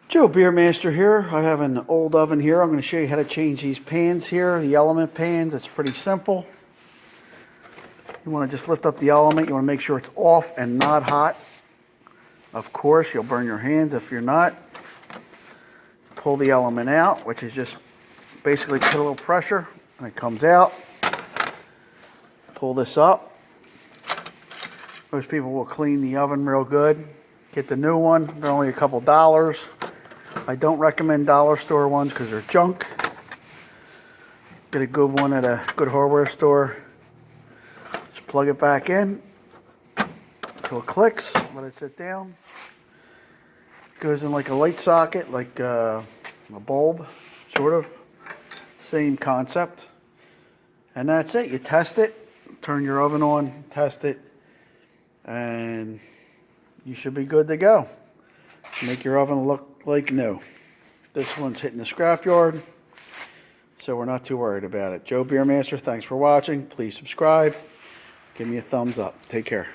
Joe Beermaster here. I have an old oven here. I'm going to show you how to change these pans here, the element pans. It's pretty simple. You want to just lift up the element. You want to make sure it's off and not hot. Of course, you'll burn your hands if you're not. Pull the element out, which is just basically put a little pressure and it comes out. Pull this up. Most people will clean the oven real good. Get the new one. They're only a couple dollars. I don't recommend dollar store ones because they're junk. Get a good one at a good hardware store. Just plug it back in until it clicks. Let it sit down. It goes in like a light socket, like a bulb, sort of. Same concept. And that's it. You test it. Turn your oven on. Test it. And you should be good to go. Make your oven look like new. This one's hitting the scrapyard, so we're not too worried about it. Joe Beermaster, thanks for watching. Please subscribe. Give me a thumbs up. Take care.